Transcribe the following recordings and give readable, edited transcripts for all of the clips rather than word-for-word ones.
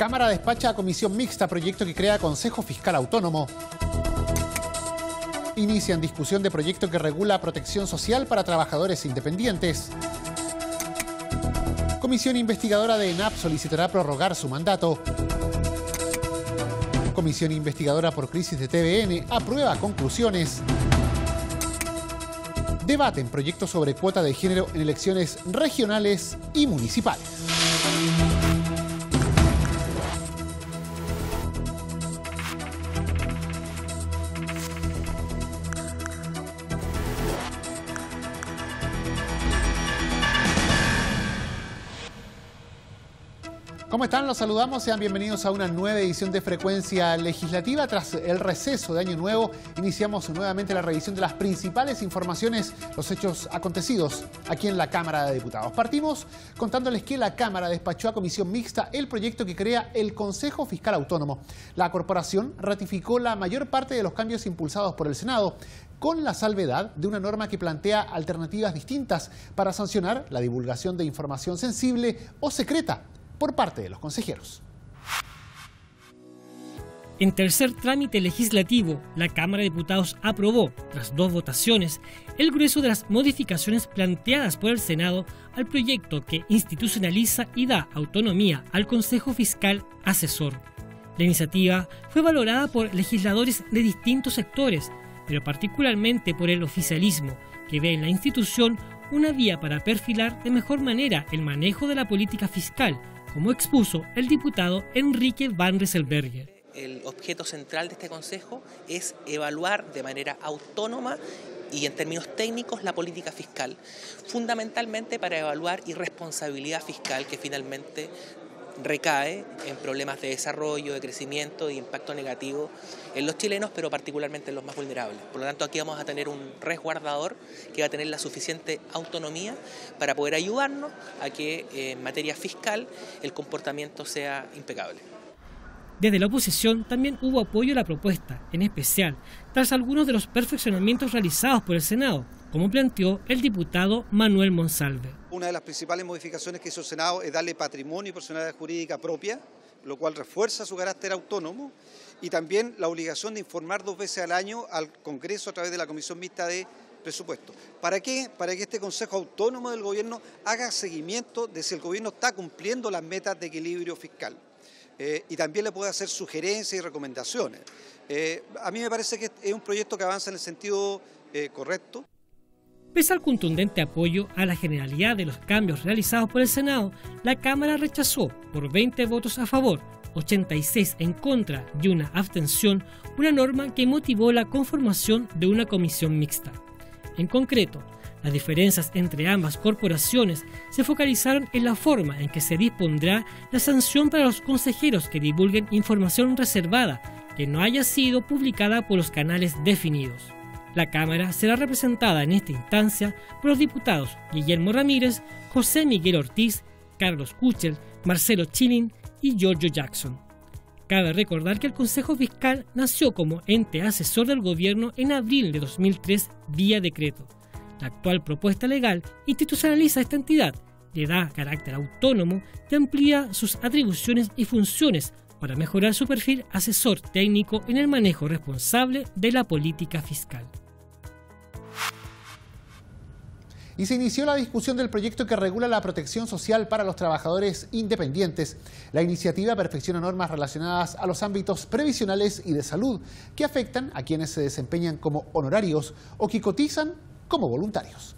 Cámara despacha a comisión mixta proyecto que crea Consejo Fiscal Autónomo. Inician discusión de proyecto que regula protección social para trabajadores independientes. Comisión investigadora de ENAP solicitará prorrogar su mandato. Comisión investigadora por crisis de TVN aprueba conclusiones. Debaten proyectos sobre cuota de género en elecciones regionales y municipales. ¿Cómo están? Los saludamos. Sean bienvenidos a una nueva edición de Frecuencia Legislativa. Tras el receso de Año Nuevo, iniciamos nuevamente la revisión de las principales informaciones, los hechos acontecidos aquí en la Cámara de Diputados. Partimos contándoles que la Cámara despachó a comisión mixta el proyecto que crea el Consejo Fiscal Autónomo. La corporación ratificó la mayor parte de los cambios impulsados por el Senado, con la salvedad de una norma que plantea alternativas distintas para sancionar la divulgación de información sensible o secreta por parte de los consejeros. En tercer trámite legislativo, la Cámara de Diputados aprobó, tras 2 votaciones, el grueso de las modificaciones planteadas por el Senado al proyecto que institucionaliza y da autonomía al Consejo Fiscal Asesor. La iniciativa fue valorada por legisladores de distintos sectores, pero particularmente por el oficialismo, que ve en la institución una vía para perfilar de mejor manera el manejo de la política fiscal, como expuso el diputado Enrique Van Rieselbergher. El objeto central de este Consejo es evaluar de manera autónoma y en términos técnicos la política fiscal, fundamentalmente para evaluar irresponsabilidad fiscal que finalmente recae en problemas de desarrollo, de crecimiento y impacto negativo en los chilenos, pero particularmente en los más vulnerables. Por lo tanto, aquí vamos a tener un resguardador que va a tener la suficiente autonomía para poder ayudarnos a que en materia fiscal el comportamiento sea impecable. Desde la oposición también hubo apoyo a la propuesta, en especial tras algunos de los perfeccionamientos realizados por el Senado, como planteó el diputado Manuel Monsalve. Una de las principales modificaciones que hizo el Senado es darle patrimonio y personalidad jurídica propia, lo cual refuerza su carácter autónomo, y también la obligación de informar 2 veces al año al Congreso a través de la Comisión Mixta de Presupuesto. ¿Para qué? Para que este Consejo Autónomo del Gobierno haga seguimiento de si el Gobierno está cumpliendo las metas de equilibrio fiscal. Y también le puede hacer sugerencias y recomendaciones. A mí me parece que es un proyecto que avanza en el sentido correcto. Pese al contundente apoyo a la generalidad de los cambios realizados por el Senado, la Cámara rechazó por 20 votos a favor, 86 en contra y una abstención, una norma que motivó la conformación de una comisión mixta. En concreto, las diferencias entre ambas corporaciones se focalizaron en la forma en que se dispondrá la sanción para los consejeros que divulguen información reservada que no haya sido publicada por los canales definidos. La Cámara será representada en esta instancia por los diputados Guillermo Ramírez, José Miguel Ortiz, Carlos Kuchel, Marcelo Chilin y Giorgio Jackson. Cabe recordar que el Consejo Fiscal nació como ente asesor del gobierno en abril de 2003 vía decreto. La actual propuesta legal institucionaliza esta entidad, le da carácter autónomo y amplía sus atribuciones y funciones para mejorar su perfil asesor técnico en el manejo responsable de la política fiscal. Y se inició la discusión del proyecto que regula la protección social para los trabajadores independientes. La iniciativa perfecciona normas relacionadas a los ámbitos previsionales y de salud que afectan a quienes se desempeñan como honorarios o que cotizan como voluntarios.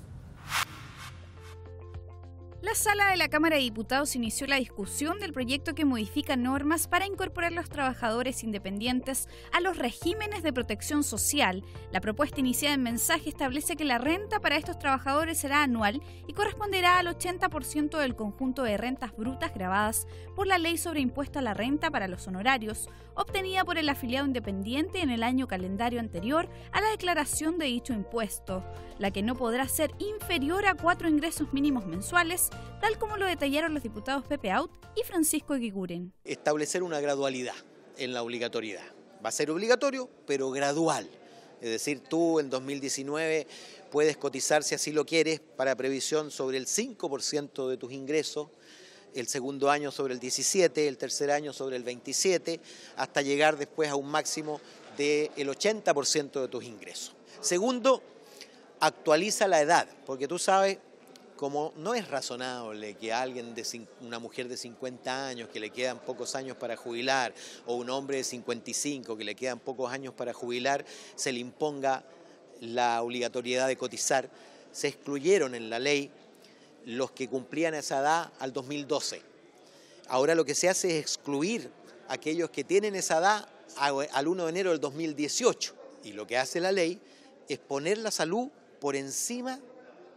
La sala de la Cámara de Diputados inició la discusión del proyecto que modifica normas para incorporar a los trabajadores independientes a los regímenes de protección social. La propuesta iniciada en mensaje establece que la renta para estos trabajadores será anual y corresponderá al 80% del conjunto de rentas brutas grabadas por la Ley sobre Impuesto a la Renta para los Honorarios, obtenida por el afiliado independiente en el año calendario anterior a la declaración de dicho impuesto, la que no podrá ser inferior a 4 ingresos mínimos mensuales, tal como lo detallaron los diputados Pepe Out y Francisco Eguiguren. Establecer una gradualidad en la obligatoriedad. Va a ser obligatorio, pero gradual. Es decir, tú en 2019 puedes cotizar, si así lo quieres, para previsión sobre el 5% de tus ingresos. el segundo año sobre el 17, el tercer año sobre el 27, hasta llegar después a un máximo del 80% de tus ingresos. Segundo, actualiza la edad, porque tú sabes, como no es razonable que una mujer de 50 años que le quedan pocos años para jubilar, o un hombre de 55 que le quedan pocos años para jubilar, se le imponga la obligatoriedad de cotizar, se excluyeron en la ley los que cumplían esa edad al 2012. Ahora lo que se hace es excluir a aquellos que tienen esa edad al 1 de enero del 2018. Y lo que hace la ley es poner la salud por encima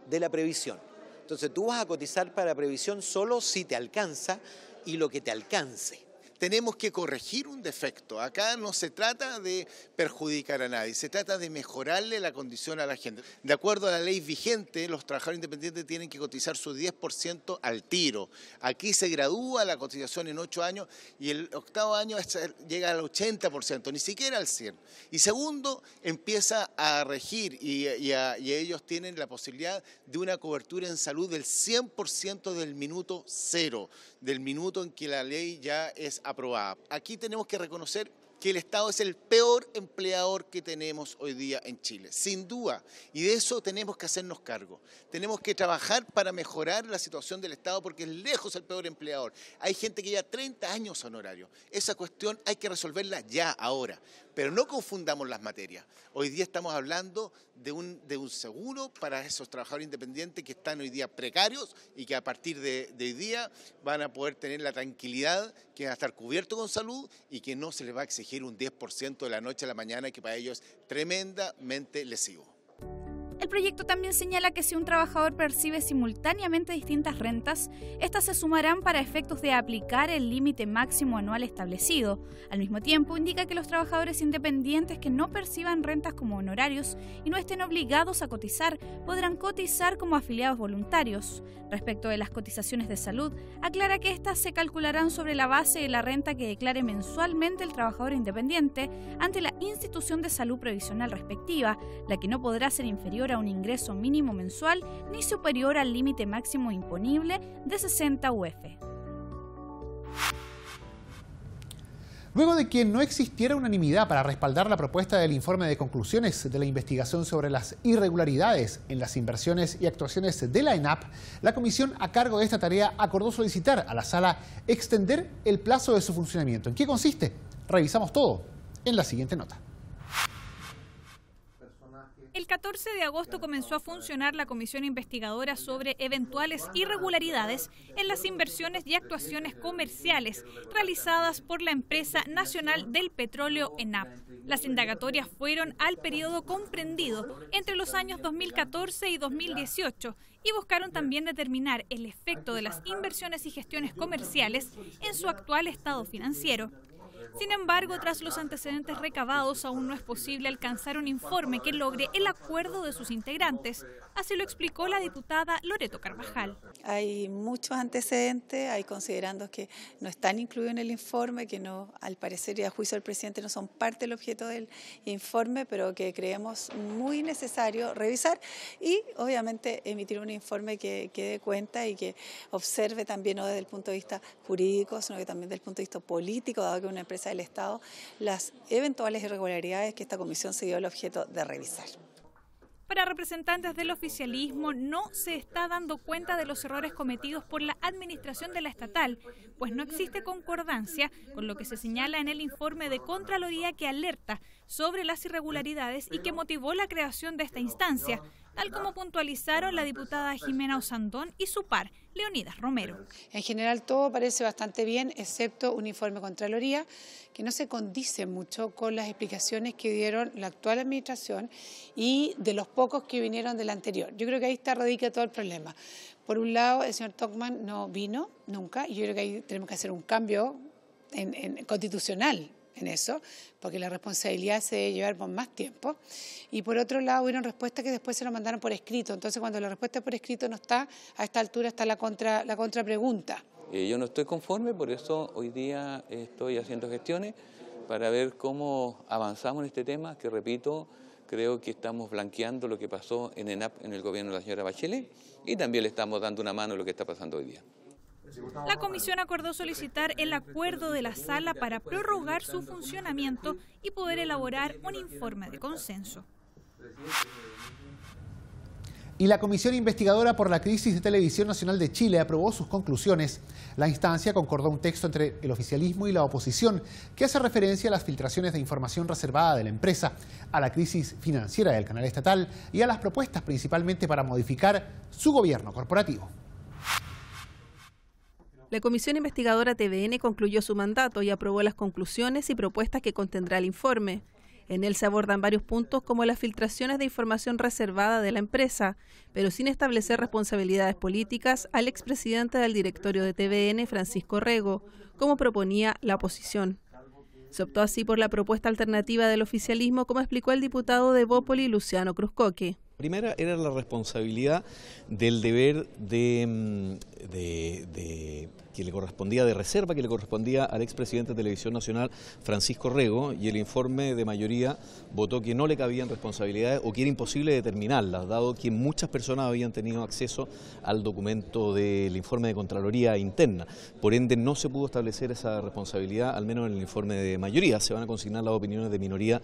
de la previsión. Entonces tú vas a cotizar para previsión solo si te alcanza y lo que te alcance. Tenemos que corregir un defecto. Acá no se trata de perjudicar a nadie, se trata de mejorarle la condición a la gente. De acuerdo a la ley vigente, los trabajadores independientes tienen que cotizar su 10% al tiro. Aquí se gradúa la cotización en 8 años y el octavo año llega al 80%, ni siquiera al 100%. Y segundo, empieza a regir y ellos tienen la posibilidad de una cobertura en salud del 100% del minuto cero, del minuto en que la ley ya es aprobada. Aquí tenemos que reconocer que el Estado es el peor empleador que tenemos hoy día en Chile, sin duda, y de eso tenemos que hacernos cargo. Tenemos que trabajar para mejorar la situación del Estado porque es lejos el peor empleador. Hay gente que lleva 30 años honorario. Esa cuestión hay que resolverla ya, ahora, pero no confundamos las materias. Hoy día estamos hablando de un seguro para esos trabajadores independientes que están hoy día precarios y que a partir de hoy día van a poder tener la tranquilidad que van a estar cubiertos con salud y que no se les va a exigir un 10% de la noche a la mañana, que para ellos es tremendamente lesivo. El proyecto también señala que si un trabajador percibe simultáneamente distintas rentas, estas se sumarán para efectos de aplicar el límite máximo anual establecido. Al mismo tiempo, indica que los trabajadores independientes que no perciban rentas como honorarios y no estén obligados a cotizar, podrán cotizar como afiliados voluntarios. Respecto de las cotizaciones de salud, aclara que estas se calcularán sobre la base de la renta que declare mensualmente el trabajador independiente ante la institución de salud previsional respectiva, la que no podrá ser inferior a un ingreso mínimo mensual ni superior al límite máximo imponible de 60 UF. Luego de que no existiera unanimidad para respaldar la propuesta del informe de conclusiones de la investigación sobre las irregularidades en las inversiones y actuaciones de la ENAP, la comisión a cargo de esta tarea acordó solicitar a la sala extender el plazo de su funcionamiento. ¿En qué consiste? Revisamos todo en la siguiente nota. El 14 de agosto comenzó a funcionar la comisión investigadora sobre eventuales irregularidades en las inversiones y actuaciones comerciales realizadas por la empresa nacional del petróleo ENAP. Las indagatorias fueron al periodo comprendido entre los años 2014 y 2018 y buscaron también determinar el efecto de las inversiones y gestiones comerciales en su actual estado financiero. Sin embargo, tras los antecedentes recabados, aún no es posible alcanzar un informe que logre el acuerdo de sus integrantes. Así lo explicó la diputada Loreto Carvajal. Hay muchos antecedentes, hay considerandos que no están incluidos en el informe, que no, al parecer y a juicio del presidente, no son parte del objeto del informe, pero que creemos muy necesario revisar y obviamente emitir un informe que dé cuenta y que observe también no desde el punto de vista jurídico, sino que también desde el punto de vista político, dado que es una empresa del Estado, las eventuales irregularidades que esta comisión se dio el objeto de revisar. Para representantes del oficialismo, no se está dando cuenta de los errores cometidos por la administración de la estatal, pues no existe concordancia con lo que se señala en el informe de Contraloría que alerta sobre las irregularidades y que motivó la creación de esta instancia, tal como puntualizaron la diputada Jimena Osandón y su par, Leonidas Romero. En general todo parece bastante bien, excepto un informe Contraloría que no se condice mucho con las explicaciones que dieron la actual administración y de los pocos que vinieron de la anterior. Yo creo que ahí radica todo el problema. Por un lado, el señor Tocman no vino nunca y yo creo que ahí tenemos que hacer un cambio constitucional en eso, porque la responsabilidad se debe llevar por más tiempo. Y por otro lado, hubieron respuestas que después se lo mandaron por escrito. Entonces, cuando la respuesta por escrito no está, a esta altura está la contrapregunta. Yo no estoy conforme, por eso hoy día estoy haciendo gestiones para ver cómo avanzamos en este tema, que repito, creo que estamos blanqueando lo que pasó en ENAP en el gobierno de la señora Bachelet y también le estamos dando una mano a lo que está pasando hoy día. La comisión acordó solicitar el acuerdo de la sala para prorrogar su funcionamiento y poder elaborar un informe de consenso. Y la Comisión Investigadora por la Crisis de Televisión Nacional de Chile aprobó sus conclusiones. La instancia concordó un texto entre el oficialismo y la oposición que hace referencia a las filtraciones de información reservada de la empresa, a la crisis financiera del canal estatal y a las propuestas principalmente para modificar su gobierno corporativo. La Comisión Investigadora TVN concluyó su mandato y aprobó las conclusiones y propuestas que contendrá el informe. En él se abordan varios puntos como las filtraciones de información reservada de la empresa, pero sin establecer responsabilidades políticas al expresidente del directorio de TVN, Francisco Rego, como proponía la oposición. Se optó así por la propuesta alternativa del oficialismo, como explicó el diputado de Bópoli, Luciano Cruzcoque. Primera era la responsabilidad del deber que le correspondía de reserva, que le correspondía al expresidente de Televisión Nacional, Francisco Rego, y el informe de mayoría votó que no le cabían responsabilidades o que era imposible determinarlas, dado que muchas personas habían tenido acceso al documento del informe de Contraloría Interna. Por ende, no se pudo establecer esa responsabilidad, al menos en el informe de mayoría. Se van a consignar las opiniones de minoría,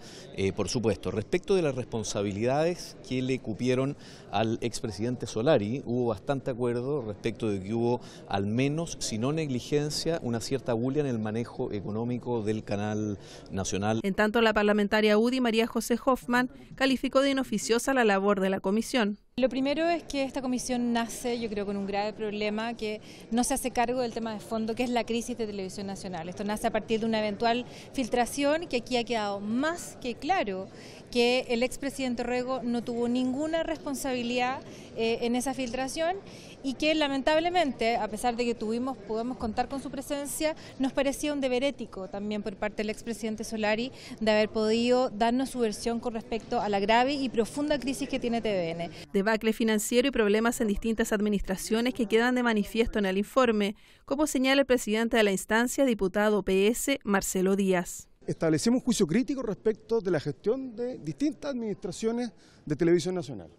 por supuesto. Respecto de las responsabilidades que le cupieron al expresidente Solari, hubo bastante acuerdo respecto de que hubo al menos, si no negligencia, una cierta bulia en el manejo económico del canal nacional. En tanto, la parlamentaria UDI, María José Hoffman, calificó de inoficiosa la labor de la comisión. Lo primero es que esta comisión nace, yo creo, con un grave problema que no se hace cargo del tema de fondo, que es la crisis de Televisión Nacional. Esto nace a partir de una eventual filtración que aquí ha quedado más que claro que el expresidente Rego no tuvo ninguna responsabilidad en esa filtración y que lamentablemente, a pesar de que podemos contar con su presencia, nos parecía un deber ético también por parte del expresidente Solari de haber podido darnos su versión con respecto a la grave y profunda crisis que tiene TVN. Debacle financiero y problemas en distintas administraciones que quedan de manifiesto en el informe, como señala el presidente de la instancia, diputado PS, Marcelo Díaz. Establecemos un juicio crítico respecto de la gestión de distintas administraciones de Televisión Nacional.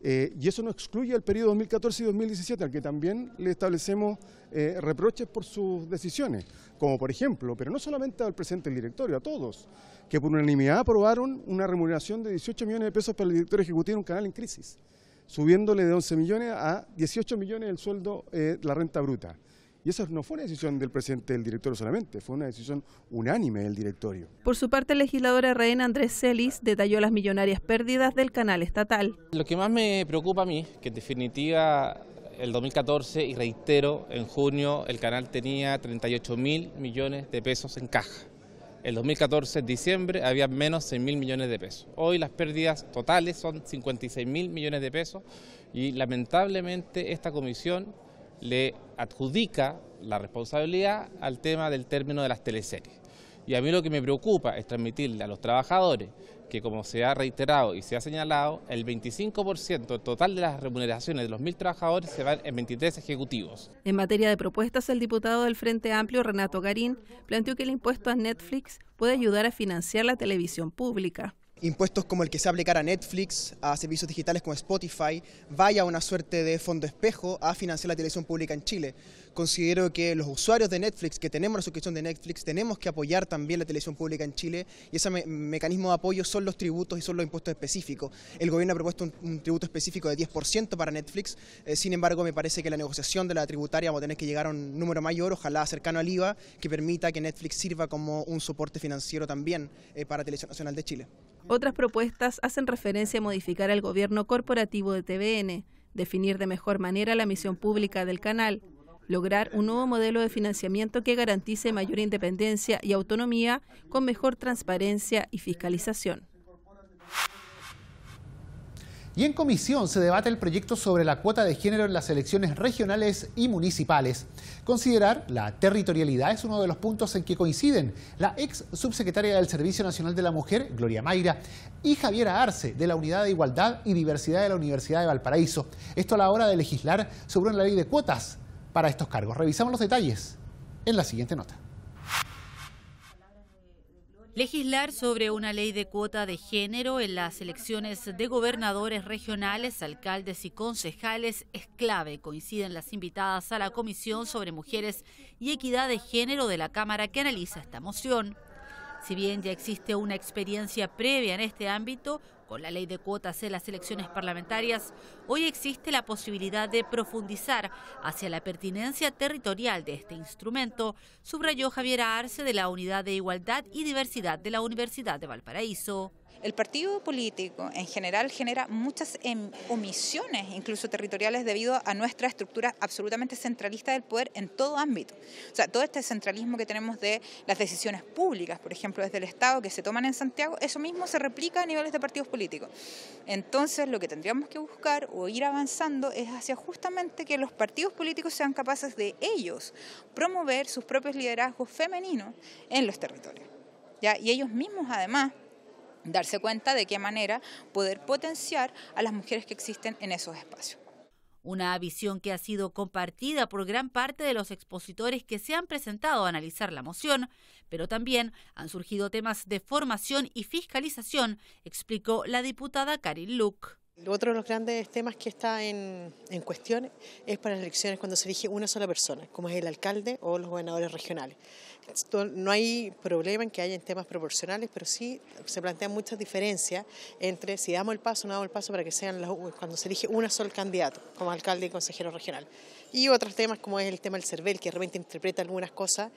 Y eso no excluye el periodo 2014 y 2017, al que también le establecemos reproches por sus decisiones, como por ejemplo, pero no solamente al presidente del directorio, a todos, que por unanimidad aprobaron una remuneración de 18 millones de pesos para el director ejecutivo de un canal en crisis, subiéndole de 11 millones a 18 millones el sueldo de la renta bruta. Y eso no fue una decisión del presidente del directorio solamente, fue una decisión unánime del directorio. Por su parte, el legislador RN Andrés Celis detalló las millonarias pérdidas del canal estatal. Lo que más me preocupa a mí, que en definitiva el 2014, y reitero, en junio el canal tenía 38.000 millones de pesos en caja. El 2014, en diciembre, había menos 6.000 millones de pesos. Hoy las pérdidas totales son 56.000 millones de pesos y lamentablemente esta comisión le adjudica la responsabilidad al tema del término de las teleseries. Y a mí lo que me preocupa es transmitirle a los trabajadores que, como se ha reiterado y se ha señalado, el 25% total de las remuneraciones de los 1.000 trabajadores se van en 23 ejecutivos. En materia de propuestas, el diputado del Frente Amplio, Renato Garín, planteó que el impuesto a Netflix puede ayudar a financiar la televisión pública. Impuestos como el que se aplicara a Netflix, a servicios digitales como Spotify, vaya a una suerte de fondo espejo a financiar la televisión pública en Chile. Considero que los usuarios de Netflix, que tenemos la suscripción de Netflix, tenemos que apoyar también la televisión pública en Chile, y ese mecanismo de apoyo son los tributos y son los impuestos específicos. El gobierno ha propuesto un tributo específico de 10% para Netflix, sin embargo me parece que la negociación de la tributaria vamos a tener que llegar a un número mayor, ojalá cercano al IVA, que permita que Netflix sirva como un soporte financiero también para Televisión Nacional de Chile. Otras propuestas hacen referencia a modificar el gobierno corporativo de TVN, definir de mejor manera la misión pública del canal, lograr un nuevo modelo de financiamiento que garantice mayor independencia y autonomía con mejor transparencia y fiscalización. Y en comisión se debate el proyecto sobre la cuota de género en las elecciones regionales y municipales. Considerar la territorialidad es uno de los puntos en que coinciden la ex subsecretaria del Servicio Nacional de la Mujer, Gloria Mayra, y Javiera Arce, de la Unidad de Igualdad y Diversidad de la Universidad de Valparaíso. Esto a la hora de legislar sobre una ley de cuotas para estos cargos. Revisamos los detalles en la siguiente nota. Legislar sobre una ley de cuota de género en las elecciones de gobernadores regionales, alcaldes y concejales es clave, coinciden las invitadas a la Comisión sobre Mujeres y Equidad de Género de la Cámara que analiza esta moción. Si bien ya existe una experiencia previa en este ámbito, con la ley de cuotas en las elecciones parlamentarias, hoy existe la posibilidad de profundizar hacia la pertinencia territorial de este instrumento, subrayó Javiera Arce de la Unidad de Igualdad y Diversidad de la Universidad de Valparaíso. El partido político en general genera muchas omisiones, incluso territoriales, debido a nuestra estructura absolutamente centralista del poder en todo ámbito. O sea, todo este centralismo que tenemos de las decisiones públicas, por ejemplo, desde el Estado, que se toman en Santiago, eso mismo se replica a niveles de partidos políticos. Entonces, lo que tendríamos que buscar o ir avanzando es hacia justamente que los partidos políticos sean capaces de ellos promover sus propios liderazgos femeninos en los territorios, ¿ya? Y ellos mismos, además, darse cuenta de qué manera poder potenciar a las mujeres que existen en esos espacios. Una visión que ha sido compartida por gran parte de los expositores que se han presentado a analizar la moción, pero también han surgido temas de formación y fiscalización, explicó la diputada Karin Luc. Otro de los grandes temas que está en cuestión es para las elecciones cuando se elige una sola persona, como es el alcalde o los gobernadores regionales. No hay problema en que haya temas proporcionales, pero sí se plantean muchas diferencias entre si damos el paso o no damos el paso para que sean cuando se elige un solo candidato como alcalde y consejero regional. Y otros temas como es el tema del CERVEL, que de repente interpreta algunas cosas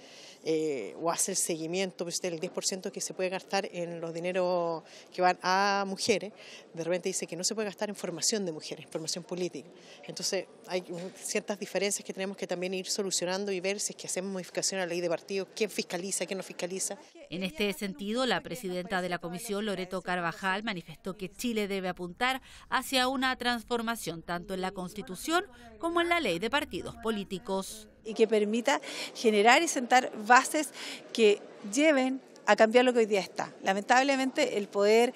o hace el seguimiento del 10% que se puede gastar en los dineros que van a mujeres. De repente dice que no se puede gastar en formación de mujeres, en formación política. Entonces hay ciertas diferencias que tenemos que también ir solucionando y ver si es que hacemos modificación a la ley de partidos, quién fiscaliza, quién no fiscaliza. En este sentido, la presidenta de la Comisión, Loreto Carvajal, manifestó que Chile debe apuntar hacia una transformación tanto en la Constitución como en la ley de partidos políticos. Y que permita generar y sentar bases que lleven a cambiar lo que hoy día está. Lamentablemente el poder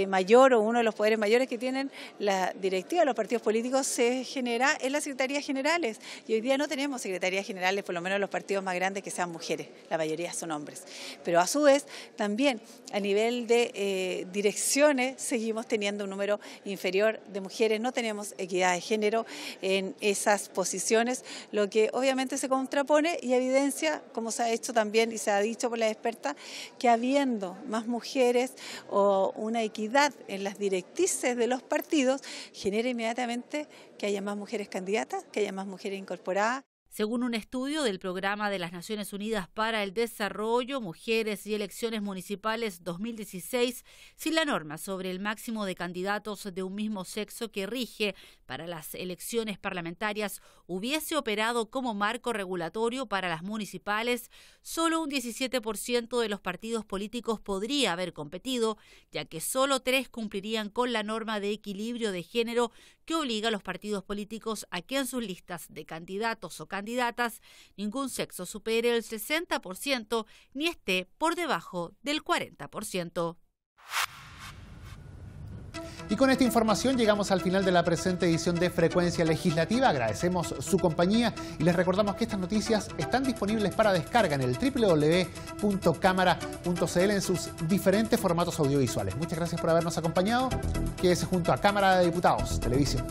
mayor o uno de los poderes mayores que tienen la directiva de los partidos políticos se genera en las secretarías generales y hoy día no tenemos secretarías generales, por lo menos los partidos más grandes, que sean mujeres, la mayoría son hombres. Pero a su vez también a nivel de direcciones seguimos teniendo un número inferior de mujeres, no tenemos equidad de género en esas posiciones, lo que obviamente se contrapone y evidencia, como se ha hecho también y se ha dicho por las expertas, que habiendo más mujeres o una equidad en las directrices de los partidos, genera inmediatamente que haya más mujeres candidatas, que haya más mujeres incorporadas. Según un estudio del Programa de las Naciones Unidas para el Desarrollo, Mujeres y Elecciones Municipales 2016, si la norma sobre el máximo de candidatos de un mismo sexo que rige para las elecciones parlamentarias hubiese operado como marco regulatorio para las municipales, solo un 17% de los partidos políticos podría haber competido, ya que solo 3 cumplirían con la norma de equilibrio de género que obliga a los partidos políticos a que en sus listas de candidatos o candidatas ningún sexo supere el 60% ni esté por debajo del 40%. Y con esta información llegamos al final de la presente edición de Frecuencia Legislativa. Agradecemos su compañía y les recordamos que estas noticias están disponibles para descarga en el www.cámara.cl en sus diferentes formatos audiovisuales. Muchas gracias por habernos acompañado. Quédese junto a Cámara de Diputados Televisión.